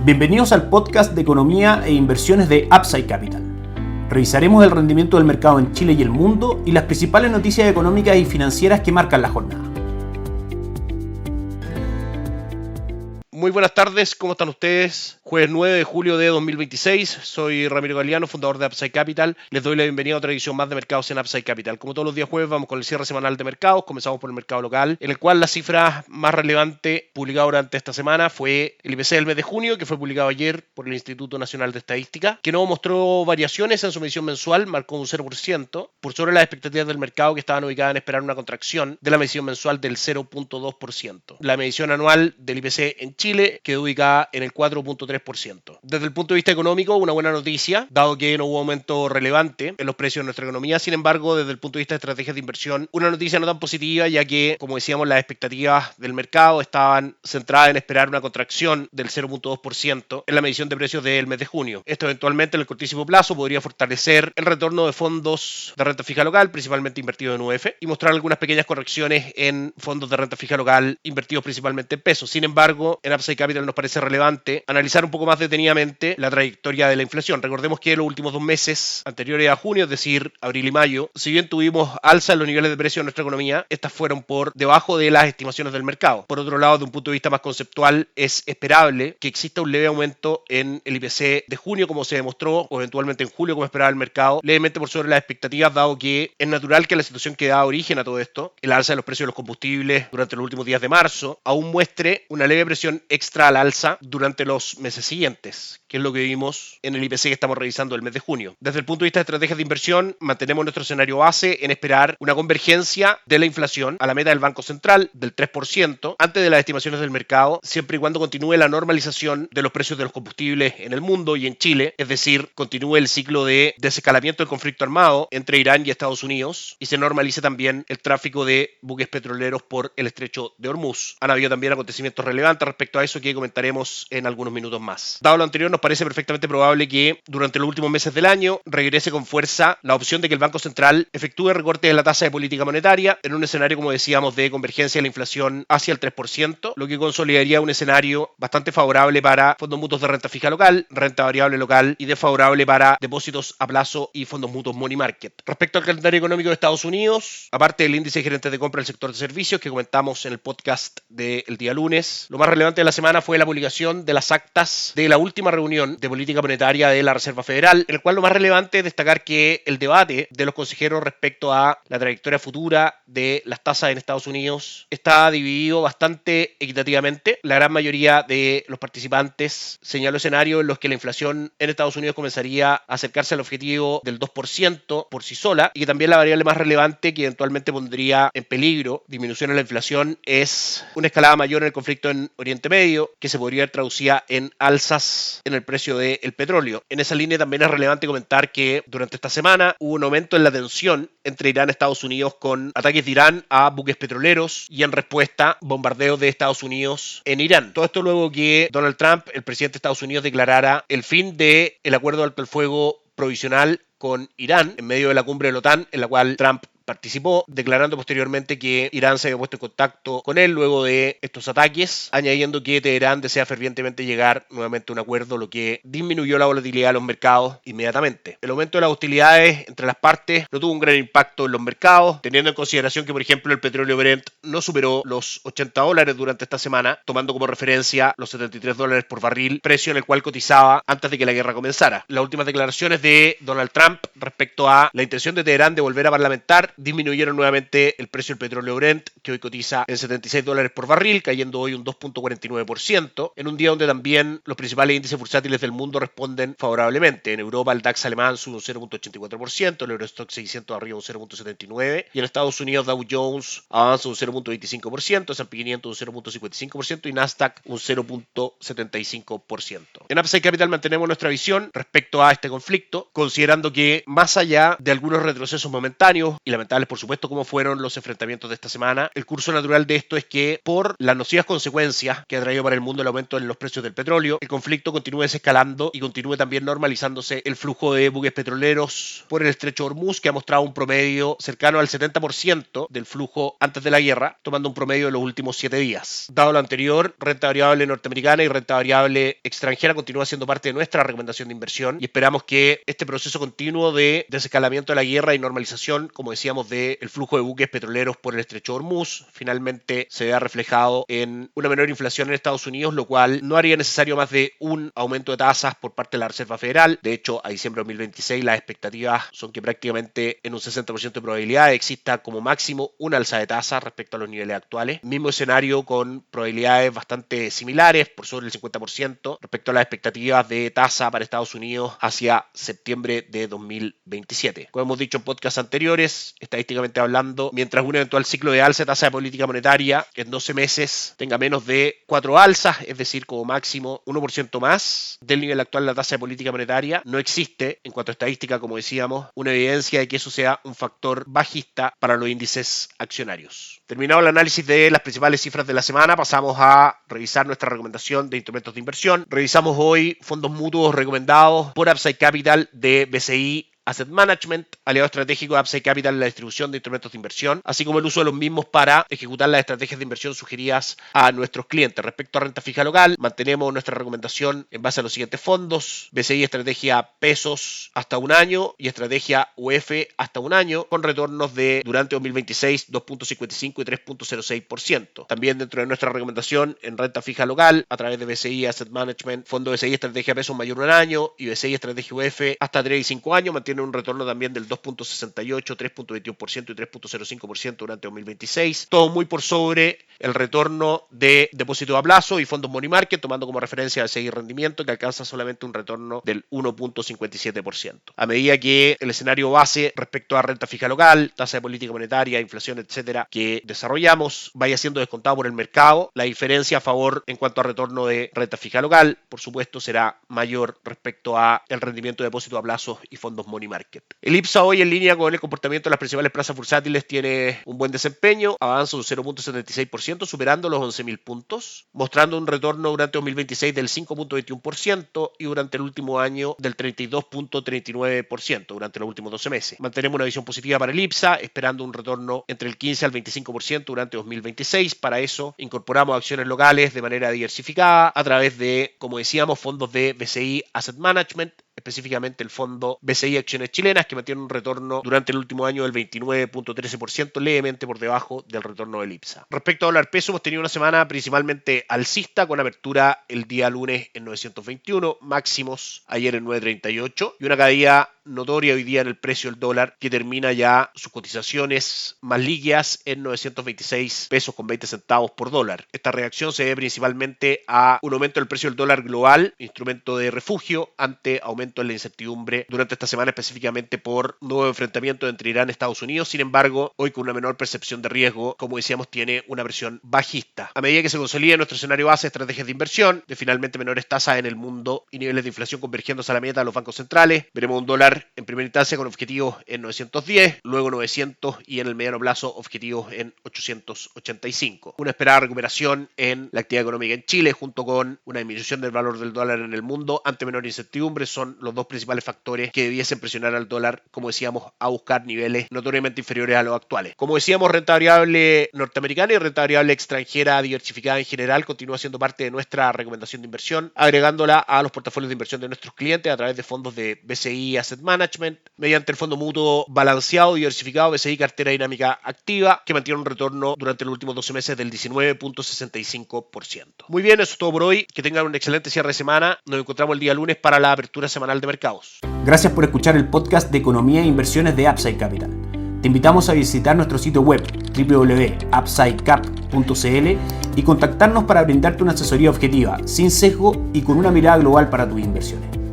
Bienvenidos al podcast de economía e inversiones de Upside Capital. Revisaremos el rendimiento del mercado en Chile y el mundo y las principales noticias económicas y financieras que marcan la jornada. Muy buenas tardes, ¿cómo están ustedes? Jueves 9 de julio de 2026, soy Ramiro Galeano, fundador de Upside Capital. Les doy la bienvenida a otra edición más de mercados en Upside Capital. Como todos los días jueves, vamos con el cierre semanal de mercados. Comenzamos por el mercado local, en el cual la cifra más relevante publicada durante esta semana fue el IPC del mes de junio, que fue publicado ayer por el Instituto Nacional de Estadística, que no mostró variaciones en su medición mensual, marcó un 0%, por sobre las expectativas del mercado que estaban ubicadas en esperar una contracción de la medición mensual del 0.2%. La medición anual del IPC en Chile quedó ubicada en el 4.3%. Desde el punto de vista económico, una buena noticia, dado que no hubo aumento relevante en los precios de nuestra economía. Sin embargo, desde el punto de vista de estrategias de inversión, una noticia no tan positiva, ya que, como decíamos, las expectativas del mercado estaban centradas en esperar una contracción del 0.2% en la medición de precios del mes de junio. Esto eventualmente en el cortísimo plazo podría fortalecer el retorno de fondos de renta fija local, principalmente invertidos en UF, y mostrar algunas pequeñas correcciones en fondos de renta fija local invertidos principalmente en pesos. Sin embargo, en Upside Capital nos parece relevante analizar un poco más detenidamente la trayectoria de la inflación. Recordemos que los últimos 2 meses anteriores a junio, es decir, abril y mayo, si bien tuvimos alza en los niveles de precio de nuestra economía, estas fueron por debajo de las estimaciones del mercado. Por otro lado, de un punto de vista más conceptual, es esperable que exista un leve aumento en el IPC de junio, como se demostró, o eventualmente en julio, como esperaba el mercado, levemente por sobre las expectativas, dado que es natural que la situación que da origen a todo esto, el alza de los precios de los combustibles durante los últimos días de marzo, aún muestre una leve presión extra al alza durante los meses siguientes, que es lo que vimos en el IPC que estamos revisando el mes de junio. Desde el punto de vista de estrategias de inversión, mantenemos nuestro escenario base en esperar una convergencia de la inflación a la meta del Banco Central del 3% antes de las estimaciones del mercado, siempre y cuando continúe la normalización de los precios de los combustibles en el mundo y en Chile, es decir, continúe el ciclo de desescalamiento del conflicto armado entre Irán y Estados Unidos y se normalice también el tráfico de buques petroleros por el estrecho de Hormuz. Han habido también acontecimientos relevantes respecto a eso que comentaremos en algunos minutos más. Dado lo anterior, nos parece perfectamente probable que durante los últimos meses del año regrese con fuerza la opción de que el Banco Central efectúe recortes de la tasa de política monetaria en un escenario, como decíamos, de convergencia de la inflación hacia el 3%, lo que consolidaría un escenario bastante favorable para fondos mutuos de renta fija local, renta variable local y desfavorable para depósitos a plazo y fondos mutuos money market. Respecto al calendario económico de Estados Unidos, aparte del índice de gerentes de compra del sector de servicios que comentamos en el podcast del día lunes, lo más relevante de la semana fue la publicación de las actas de la última reunión de política monetaria de la Reserva Federal, en el cual lo más relevante es destacar que el debate de los consejeros respecto a la trayectoria futura de las tasas en Estados Unidos está dividido bastante equitativamente. La gran mayoría de los participantes señaló escenarios en los que la inflación en Estados Unidos comenzaría a acercarse al objetivo del 2% por sí sola y que también la variable más relevante que eventualmente pondría en peligro disminución en la inflación es una escalada mayor en el conflicto en Oriente Medio, que se podría ver traducida en alzas en el precio del petróleo. En esa línea también es relevante comentar que durante esta semana hubo un aumento en la tensión entre Irán y Estados Unidos con ataques de Irán a buques petroleros y en respuesta bombardeos de Estados Unidos en Irán. Todo esto luego que Donald Trump, el presidente de Estados Unidos, declarara el fin del acuerdo de alto el fuego provisional con Irán en medio de la cumbre de la OTAN, en la cual Trump participó, declarando posteriormente que Irán se había puesto en contacto con él luego de estos ataques, añadiendo que Teherán desea fervientemente llegar nuevamente a un acuerdo, lo que disminuyó la volatilidad de los mercados inmediatamente. El aumento de las hostilidades entre las partes no tuvo un gran impacto en los mercados, teniendo en consideración que, por ejemplo, el petróleo Brent no superó los $80 durante esta semana, tomando como referencia los $73 por barril, precio en el cual cotizaba antes de que la guerra comenzara. Las últimas declaraciones de Donald Trump respecto a la intención de Teherán de volver a parlamentar disminuyeron nuevamente el precio del petróleo Brent, que hoy cotiza en $76 por barril, cayendo hoy un 2.49%, en un día donde también los principales índices bursátiles del mundo responden favorablemente. En Europa el DAX alemán sube un 0.84%, el Eurostoxx 600 arriba un 0.79%, y en Estados Unidos Dow Jones avanza un 0.25%, S&P 500 un 0.55% y Nasdaq un 0.75%. En Upside Capital mantenemos nuestra visión respecto a este conflicto, considerando que más allá de algunos retrocesos momentáneos y lamentablemente fundamentales, por supuesto, como fueron los enfrentamientos de esta semana. El curso natural de esto es que, por las nocivas consecuencias que ha traído para el mundo el aumento en los precios del petróleo, el conflicto continúe desescalando y continúe también normalizándose el flujo de buques petroleros por el estrecho de Hormuz, que ha mostrado un promedio cercano al 70% del flujo antes de la guerra, tomando un promedio de los últimos 7 días. Dado lo anterior, renta variable norteamericana y renta variable extranjera continúa siendo parte de nuestra recomendación de inversión y esperamos que este proceso continuo de desescalamiento de la guerra y normalización, como decíamos, del flujo de buques petroleros por el estrecho de Hormuz, finalmente se vea reflejado en una menor inflación en Estados Unidos, lo cual no haría necesario más de un aumento de tasas por parte de la Reserva Federal. De hecho, a diciembre de 2026 las expectativas son que prácticamente en un 60% de probabilidad exista como máximo una alza de tasas respecto a los niveles actuales. Mismo escenario con probabilidades bastante similares, por sobre el 50%, respecto a las expectativas de tasa para Estados Unidos hacia septiembre de 2027. Como hemos dicho en podcasts anteriores, estadísticamente hablando, mientras un eventual ciclo de alza de tasa de política monetaria en 12 meses tenga menos de 4 alzas, es decir, como máximo 1% más del nivel actual de la tasa de política monetaria, no existe, en cuanto a estadística, como decíamos, una evidencia de que eso sea un factor bajista para los índices accionarios. Terminado el análisis de las principales cifras de la semana, pasamos a revisar nuestra recomendación de instrumentos de inversión. Revisamos hoy fondos mutuos recomendados por Upside Capital de BCI Asset Management, aliado estratégico de Upside Capital en la distribución de instrumentos de inversión, así como el uso de los mismos para ejecutar las estrategias de inversión sugeridas a nuestros clientes. Respecto a renta fija local, mantenemos nuestra recomendación en base a los siguientes fondos: BCI Estrategia Pesos hasta un año y Estrategia UF hasta un año, con retornos de durante 2026 2.55 y 3.06%. También dentro de nuestra recomendación en renta fija local, a través de BCI Asset Management, fondo BCI Estrategia Pesos mayor un año y BCI Estrategia UF hasta 3 y 5 años, mantiene un retorno también del 2.68, 3.21% y 3.05% durante 2026. Todo muy por sobre el retorno de depósitos a plazo y fondos money market, tomando como referencia el seguir rendimiento, que alcanza solamente un retorno del 1.57%. A medida que el escenario base respecto a renta fija local, tasa de política monetaria, inflación, etcétera, que desarrollamos, vaya siendo descontado por el mercado, la diferencia a favor en cuanto a retorno de renta fija local, por supuesto, será mayor respecto a el rendimiento de depósitos a plazo y fondos money market. El IPSA hoy, en línea con el comportamiento de las principales plazas bursátiles, tiene un buen desempeño, avanza un 0.76%, superando los 11.000 puntos, mostrando un retorno durante 2026 del 5.21% y durante el último año del 32.39% durante los últimos 12 meses. Mantenemos una visión positiva para el IPSA, esperando un retorno entre el 15 al 25% durante 2026. Para eso incorporamos acciones locales de manera diversificada a través de, como decíamos, fondos de BCI Asset Management, específicamente el fondo BCI Acciones Chilenas, que mantiene un retorno durante el último año del 29.13%, levemente por debajo del retorno del IPSA. Respecto a dólar peso, hemos tenido una semana principalmente alcista, con apertura el día lunes en 921, máximos ayer en 938 y una caída notoria hoy día en el precio del dólar, que termina ya sus cotizaciones más líquidas en 926 pesos con 20 centavos por dólar. Esta reacción se debe principalmente a un aumento del precio del dólar global, instrumento de refugio ante aumento en la incertidumbre durante esta semana, específicamente por nuevo enfrentamiento entre Irán y Estados Unidos. Sin embargo, hoy con una menor percepción de riesgo, como decíamos, tiene una versión bajista. A medida que se consolida nuestro escenario base de estrategias de inversión, de finalmente menores tasas en el mundo y niveles de inflación convergiendo hacia la meta de los bancos centrales, veremos un dólar en primera instancia con objetivos en 910, luego 900 y en el mediano plazo objetivos en 885. Una esperada recuperación en la actividad económica en Chile, junto con una disminución del valor del dólar en el mundo ante menor incertidumbre, son los dos principales factores que debiesen presionar al dólar, como decíamos, a buscar niveles notoriamente inferiores a los actuales. Como decíamos, renta variable norteamericana y renta variable extranjera diversificada en general continúa siendo parte de nuestra recomendación de inversión, agregándola a los portafolios de inversión de nuestros clientes a través de fondos de BCI Asset Management, mediante el fondo mutuo balanceado y diversificado BCI Cartera Dinámica Activa, que mantiene un retorno durante los últimos 12 meses del 19.65%. Muy bien, eso es todo por hoy. Que tengan un excelente cierre de semana. Nos encontramos el día lunes para la apertura semanal de mercados. Gracias por escuchar el podcast de Economía e Inversiones de Upside Capital. Te invitamos a visitar nuestro sitio web www.upsidecap.cl y contactarnos para brindarte una asesoría objetiva, sin sesgo y con una mirada global para tus inversiones.